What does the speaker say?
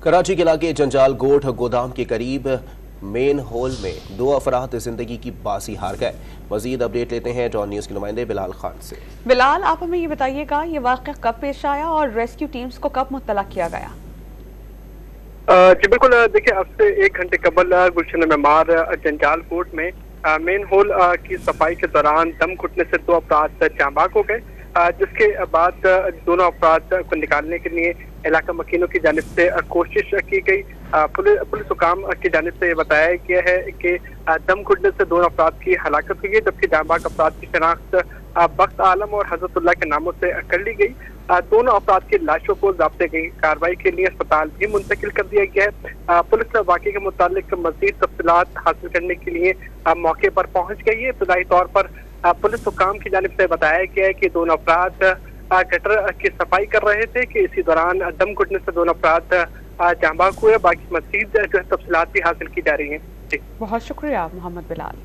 कराची के इलाके जंजाल गोठ गोदाम के करीब मेन होल में 2 अफराद जिंदगी की बाजी हार गए। मजीद अपडेट लेते हैं जॉन न्यूज के नुमाइंदे बिलाल खान से। बिलाल, आप हमें ये बताइएगा, ये वाक़या कब पेश आया और रेस्क्यू टीम्स को कब मुत्तला किया गया? जी बिल्कुल, देखिए अब से 1 घंटे कबल गुलशन मेमार जंजाल कोट में मेन होल की सफाई के दौरान दम घुटने से 2 अफराद जाँ बाग हो गए, जिसके बाद दोनों अफराद को निकालने के लिए इलाका मकीनों की जानिब से कोशिश की गई। पुलिस हुकाम की जानिब से ये बताया गया है कि दम घुटने से 2 अफराद की हलाकत हुई है, जबकि जाँ बाग अफराद की शनाख्त बख्त आलम और हजरतुल्लाह के नामों से कर ली गई। दोनों अफराद की लाशों को ज़ब्ते की कार्रवाई के लिए अस्पताल भी मुंतकिल कर दिया गया है। पुलिस वाक़े के मुतालिक मज़ीद तफसीलात हासिल करने के लिए मौके पर पहुंच गई है। इब्तदाई तौर पर पुलिस हुकाम की जानिब से बताया गया है कि दोनों अफराद गटर की सफाई कर रहे थे कि इसी दौरान दम घुटने से 2 अफराद जाँ बाग हुए। बाकी मज़ीद जो है तफसीलात भी हासिल की जा रही हैं। बहुत शुक्रिया मोहम्मद बिलाल।